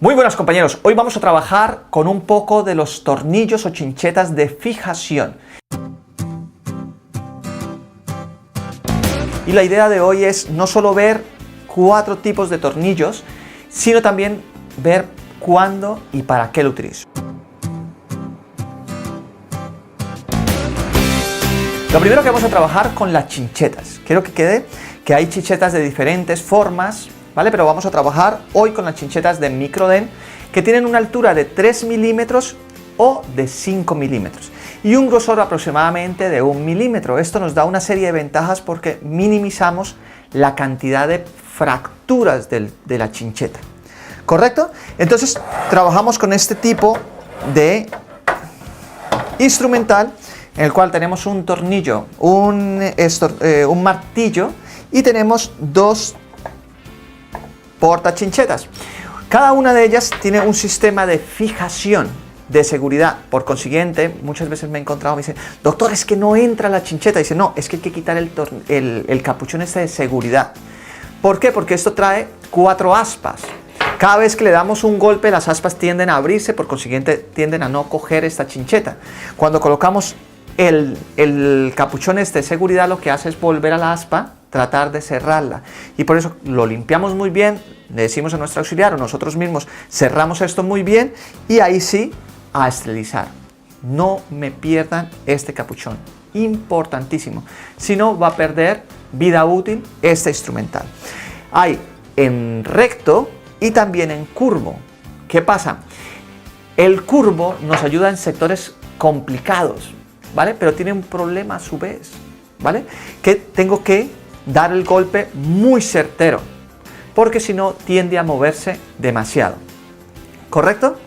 Muy buenas compañeros, hoy vamos a trabajar con un poco de los tornillos o chinchetas de fijación. Y la idea de hoy es no solo ver 4 tipos de tornillos, sino también ver cuándo y para qué lo utilizo. Lo primero que vamos a trabajar con las chinchetas. Quiero que quede que hay chinchetas de diferentes formas, ¿vale? Pero vamos a trabajar hoy con las chinchetas de Microden, que tienen una altura de 3 milímetros o de 5 milímetros y un grosor aproximadamente de 1 milímetro. Esto nos da una serie de ventajas porque minimizamos la cantidad de fracturas de la chincheta, ¿correcto? Entonces trabajamos con este tipo de instrumental en el cual tenemos un tornillo, un martillo y tenemos 2 portachinchetas. Cada una de ellas tiene un sistema de fijación de seguridad. Por consiguiente, muchas veces me he encontrado, me dicen, doctor, es que no entra la chincheta. Dice, no, es que hay que quitar el capuchón este de seguridad. ¿Por qué? Porque esto trae 4 aspas. Cada vez que le damos un golpe, las aspas tienden a abrirse, por consiguiente tienden a no coger esta chincheta. Cuando colocamos el capuchón este de seguridad, lo que hace es volver a la aspa, tratar de cerrarla, y por eso lo limpiamos muy bien, le decimos a nuestro auxiliar o nosotros mismos cerramos esto muy bien y ahí sí a esterilizar. No me pierdan este capuchón, importantísimo, si no va a perder vida útil este instrumental. Hay en recto y también en curvo. ¿Qué pasa? El curvo nos ayuda en sectores complicados, ¿vale? Pero tiene un problema a su vez, ¿vale? Que tengo que dar el golpe muy certero, porque si no tiende a moverse demasiado. ¿Correcto?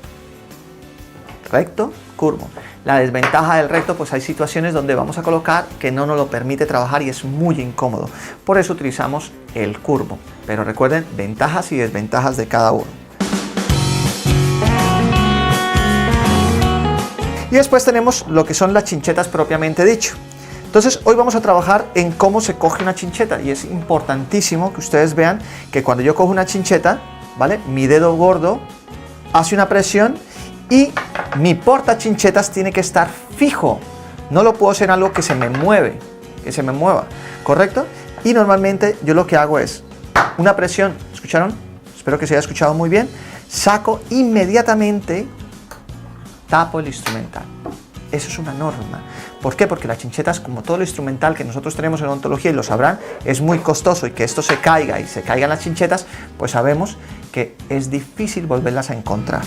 Recto, curvo. La desventaja del recto, pues hay situaciones donde vamos a colocar que no nos lo permite trabajar y es muy incómodo. Por eso utilizamos el curvo. Pero recuerden, ventajas y desventajas de cada uno. Y después tenemos lo que son las chinchetas propiamente dicho. Entonces hoy vamos a trabajar en cómo se coge una chincheta y es importantísimo que ustedes vean que cuando yo cojo una chincheta, ¿vale? Mi dedo gordo hace una presión y mi portachinchetas tiene que estar fijo. No lo puedo hacer en algo que se me mueva, ¿correcto? Y normalmente yo lo que hago es una presión, ¿escucharon? Espero que se haya escuchado muy bien. Saco inmediatamente, tapo el instrumental. Eso es una norma. ¿Por qué? Porque las chinchetas, como todo lo instrumental que nosotros tenemos en odontología y lo sabrán, es muy costoso y que esto se caiga y se caigan las chinchetas, pues sabemos que es difícil volverlas a encontrar.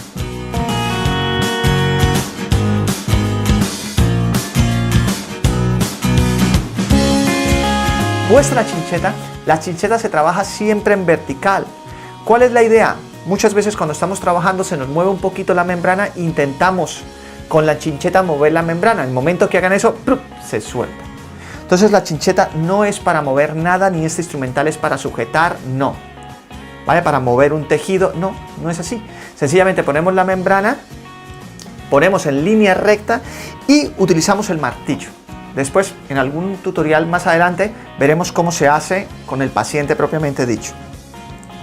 Puesta la chincheta se trabaja siempre en vertical. ¿Cuál es la idea? Muchas veces cuando estamos trabajando se nos mueve un poquito la membrana, intentamos con la chincheta mover la membrana. En el momento que hagan eso, ¡prup!, se suelta. Entonces la chincheta no es para mover nada, ni este instrumental es para sujetar, no. ¿Vale? Para mover un tejido, no, no es así. Sencillamente ponemos la membrana, ponemos en línea recta y utilizamos el martillo. Después, en algún tutorial más adelante, veremos cómo se hace con el paciente propiamente dicho.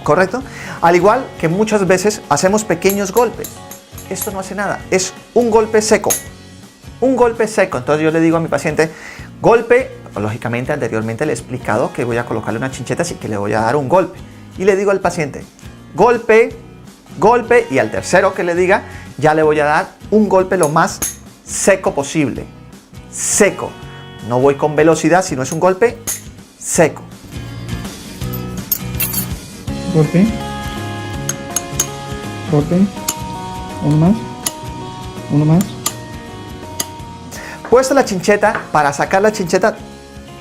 ¿Correcto? Al igual que muchas veces hacemos pequeños golpes. Esto no hace nada, es un golpe seco. Un golpe seco. Entonces yo le digo a mi paciente, golpe, lógicamente anteriormente le he explicado que voy a colocarle una chincheta y que le voy a dar un golpe. Y le digo al paciente, golpe, golpe, y al tercero que le diga, ya le voy a dar un golpe lo más seco posible. Seco. No voy con velocidad, sino es un golpe seco. Golpe. Golpe. Uno más. Uno más. Puesta la chincheta, para sacar la chincheta,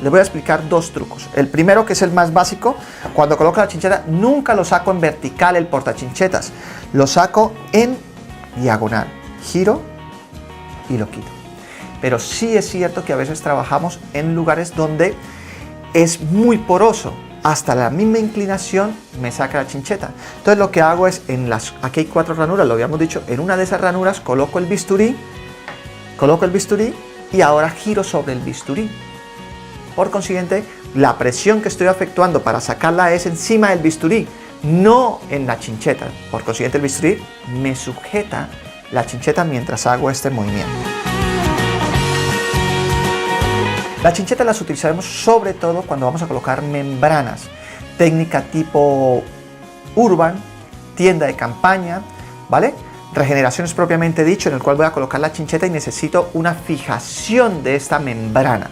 les voy a explicar 2 trucos. El primero, que es el más básico, cuando coloco la chincheta, nunca lo saco en vertical el portachinchetas. Lo saco en diagonal. Giro y lo quito. Pero sí es cierto que a veces trabajamos en lugares donde es muy poroso. Hasta la misma inclinación me saca la chincheta. Entonces lo que hago es, aquí hay 4 ranuras, lo habíamos dicho, en una de esas ranuras coloco el bisturí y ahora giro sobre el bisturí. Por consiguiente, la presión que estoy efectuando para sacarla es encima del bisturí, no en la chincheta. Por consiguiente, el bisturí me sujeta la chincheta mientras hago este movimiento. Las chinchetas las utilizaremos sobre todo cuando vamos a colocar membranas. Técnica tipo urban, tienda de campaña, ¿vale? Regeneraciones propiamente dicho, en el cual voy a colocar la chincheta y necesito una fijación de esta membrana.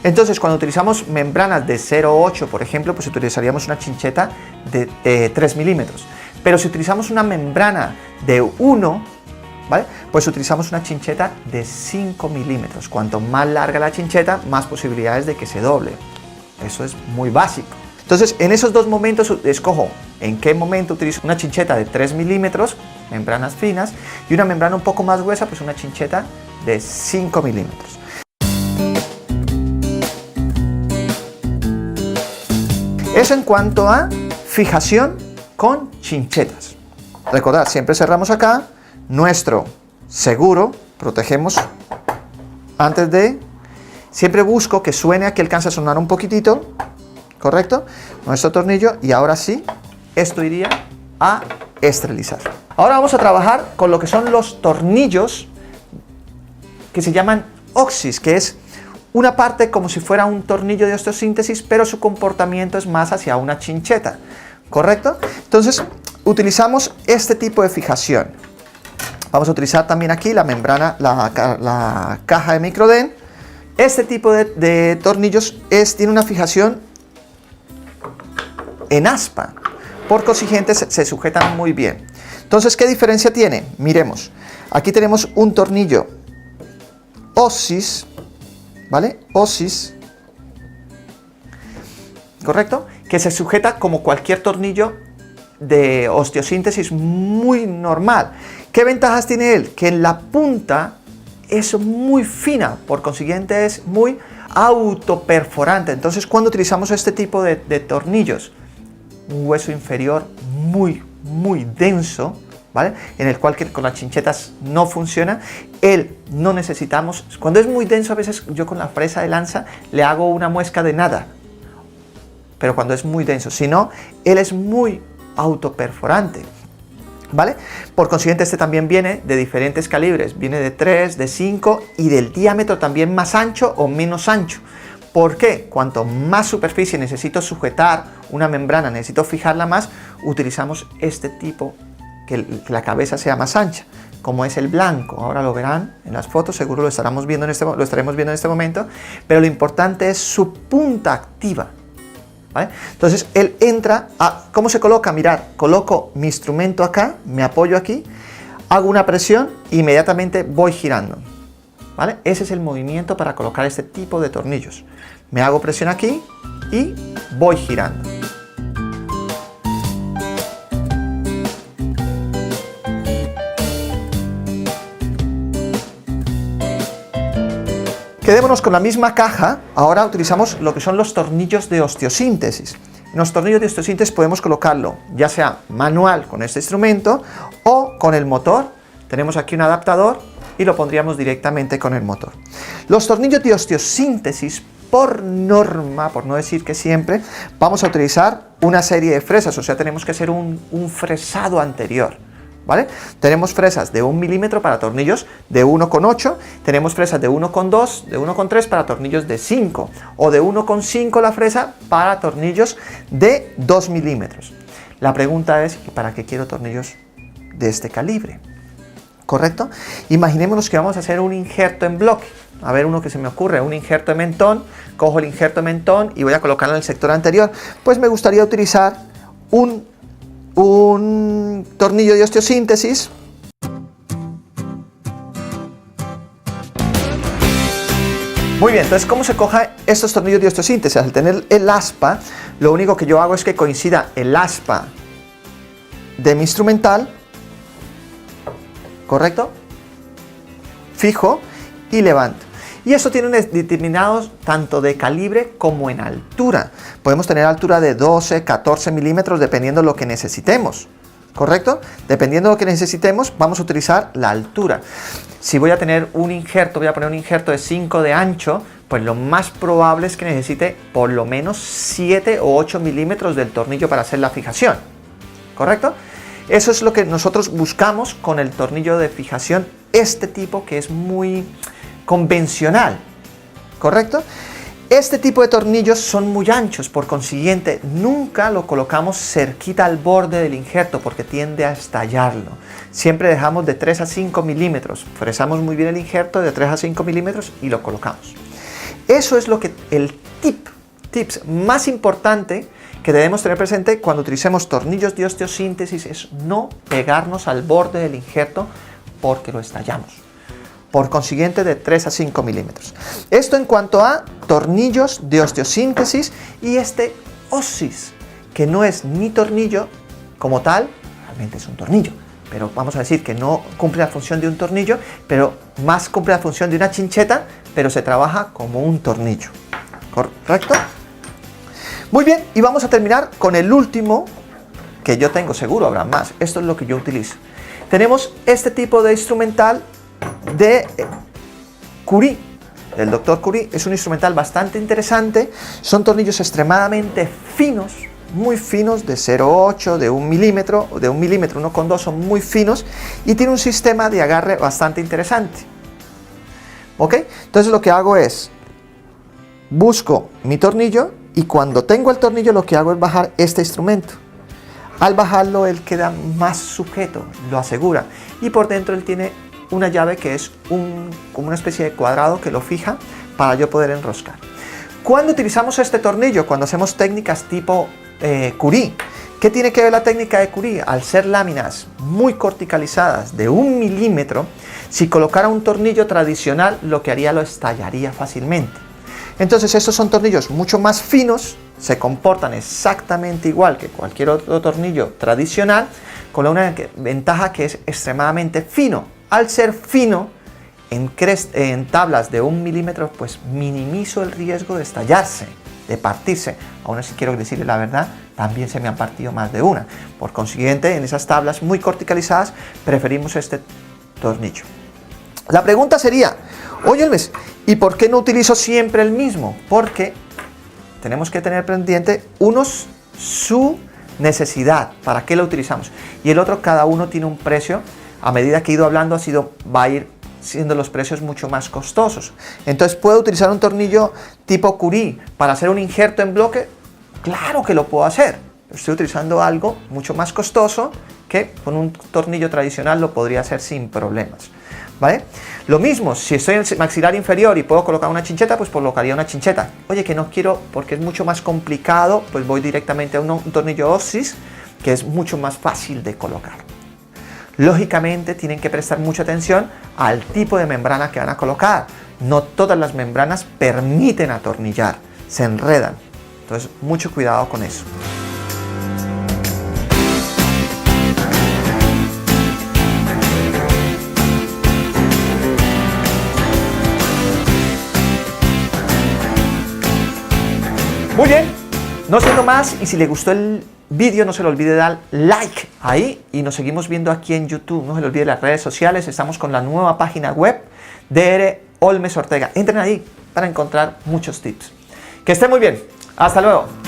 Entonces, cuando utilizamos membranas de 0,8, por ejemplo, pues utilizaríamos una chincheta de 3 milímetros. Pero si utilizamos una membrana de 1, ¿vale? Pues utilizamos una chincheta de 5 milímetros. Cuanto más larga la chincheta, más posibilidades de que se doble. Eso es muy básico. Entonces, en esos dos momentos escojo en qué momento utilizo una chincheta de 3 milímetros, membranas finas, y una membrana un poco más gruesa, pues una chincheta de 5 milímetros. Eso en cuanto a fijación con chinchetas. Recordad, siempre cerramos acá nuestro seguro, protegemos antes de... Siempre busco que suene, aquí alcanza a sonar un poquitito, ¿correcto? Nuestro tornillo, y ahora sí, esto iría a esterilizar. Ahora vamos a trabajar con lo que son los tornillos que se llaman oxis, que es una parte como si fuera un tornillo de osteosíntesis, pero su comportamiento es más hacia una chincheta, ¿correcto? Entonces, utilizamos este tipo de fijación. Vamos a utilizar también aquí la membrana, la caja de Microden. Este tipo de tornillos tiene una fijación en aspa, por consiguiente se sujetan muy bien. Entonces, ¿qué diferencia tiene? Miremos, aquí tenemos un tornillo oxis, ¿vale? Oxis, ¿correcto? Que se sujeta como cualquier tornillo de osteosíntesis muy normal. ¿Qué ventajas tiene él? Que en la punta es muy fina, por consiguiente es muy autoperforante. Entonces, cuando utilizamos este tipo de tornillos, un hueso inferior muy denso, ¿vale? En el cual con las chinchetas no funciona, no necesitamos, cuando es muy denso a veces yo con la fresa de lanza le hago una muesca de nada, pero cuando es muy denso, si no, él es muy autoperforante, ¿vale? Por consiguiente, este también viene de diferentes calibres, viene de 3, de 5 y del diámetro también más ancho o menos ancho. ¿Por qué? Cuanto más superficie necesito sujetar una membrana, necesito fijarla más, utilizamos este tipo, que la cabeza sea más ancha, como es el blanco. Ahora lo verán en las fotos, seguro lo estaremos viendo en este momento, pero lo importante es su punta activa, ¿vale? Entonces él entra, ¿cómo se coloca? Mirad, coloco mi instrumento acá, me apoyo aquí, hago una presión e inmediatamente voy girando, ¿vale? Ese es el movimiento para colocar este tipo de tornillos. Me hago presión aquí y voy girando. Quedémonos con la misma caja. Ahora utilizamos lo que son los tornillos de osteosíntesis. En los tornillos de osteosíntesis podemos colocarlo ya sea manual con este instrumento o con el motor. Tenemos aquí un adaptador y lo pondríamos directamente con el motor. Los tornillos de osteosíntesis, por norma, por no decir que siempre, vamos a utilizar una serie de fresas, o sea, tenemos que hacer un fresado anterior, ¿vale? Tenemos fresas de 1 milímetro para tornillos de 1,8, tenemos fresas de 1,2, de 1,3 para tornillos de 5, o de 1,5 la fresa para tornillos de 2 milímetros. La pregunta es, ¿y para qué quiero tornillos de este calibre? ¿Correcto? Imaginémonos que vamos a hacer un injerto en bloque. A ver, uno que se me ocurre, un injerto de mentón. Cojo el injerto de mentón y voy a colocarlo en el sector anterior. Pues me gustaría utilizar un tornillo de osteosíntesis. Muy bien, entonces, ¿cómo se coja estos tornillos de osteosíntesis? Al tener el aspa, lo único que yo hago es que coincida el aspa de mi instrumental, ¿correcto? Fijo y levanto. Y eso tiene determinados tanto de calibre como en altura. Podemos tener altura de 12, 14 milímetros dependiendo de lo que necesitemos, ¿correcto? Dependiendo de lo que necesitemos, vamos a utilizar la altura. Si voy a tener un injerto, voy a poner un injerto de 5 de ancho, pues lo más probable es que necesite por lo menos 7 o 8 milímetros del tornillo para hacer la fijación. ¿correcto? Eso es lo que nosotros buscamos con el tornillo de fijación, este tipo que es muy convencional, ¿correcto? Este tipo de tornillos son muy anchos, por consiguiente nunca lo colocamos cerquita al borde del injerto porque tiende a estallarlo. Siempre dejamos de 3 a 5 milímetros, fresamos muy bien el injerto de 3 a 5 milímetros y lo colocamos. Eso es lo que el tips más importante que debemos tener presente cuando utilicemos tornillos de osteosíntesis es no pegarnos al borde del injerto porque lo estallamos. Por consiguiente, de 3 a 5 milímetros. Esto en cuanto a tornillos de osteosíntesis y este OSIS, que no es ni tornillo como tal, realmente es un tornillo, pero vamos a decir que no cumple la función de un tornillo, pero más cumple la función de una chincheta, pero se trabaja como un tornillo. ¿Correcto? Muy bien, y vamos a terminar con el último que yo tengo, seguro habrá más. Esto es lo que yo utilizo. Tenemos este tipo de instrumental de Curie, del Dr. Curie. Es un instrumental bastante interesante. Son tornillos extremadamente finos, muy finos, de 0,8, de 1 milímetro, de 1 milímetro, 1,2, son muy finos y tiene un sistema de agarre bastante interesante. ¿Ok? Entonces lo que hago es, busco mi tornillo y cuando tengo el tornillo lo que hago es bajar este instrumento. Al bajarlo él queda más sujeto, lo asegura. Y por dentro él tiene una llave que es como una especie de cuadrado que lo fija para yo poder enroscar. ¿Cuándo utilizamos este tornillo? Cuando hacemos técnicas tipo Curie. ¿Qué tiene que ver la técnica de Curie? Al ser láminas muy corticalizadas de 1 milímetro, si colocara un tornillo tradicional lo que haría lo estallaría fácilmente. Entonces estos son tornillos mucho más finos, se comportan exactamente igual que cualquier otro tornillo tradicional, con una ventaja que es extremadamente fino. Al ser fino, en tablas de 1 milímetro, pues minimizo el riesgo de estallarse, de partirse. Aún así quiero decirle la verdad, también se me han partido más de una. Por consiguiente, en esas tablas muy corticalizadas, preferimos este tornillo. La pregunta sería, oye Luis, ¿y por qué no utilizo siempre el mismo? Porque tenemos que tener pendiente unos su necesidad, para qué lo utilizamos, y el otro, cada uno tiene un precio. A medida que he ido hablando va a ir siendo los precios mucho más costosos. Entonces, ¿puedo utilizar un tornillo tipo Curie para hacer un injerto en bloque? Claro que lo puedo hacer. Estoy utilizando algo mucho más costoso que con un tornillo tradicional lo podría hacer sin problemas, ¿vale? Lo mismo, si estoy en el maxilar inferior y puedo colocar una chincheta, pues colocaría una chincheta. Oye, que no quiero porque es mucho más complicado, pues voy directamente a un tornillo OSIS, que es mucho más fácil de colocar. Lógicamente tienen que prestar mucha atención al tipo de membrana que van a colocar. No todas las membranas permiten atornillar, se enredan. Entonces, mucho cuidado con eso. Muy bien, no siendo más, y si le gustó el vídeo no se le olvide dar like ahí y nos seguimos viendo aquí en YouTube. No se le olvide las redes sociales, estamos con la nueva página web DR Olmes Ortega. Entren ahí para encontrar muchos tips. Que estén muy bien, hasta luego.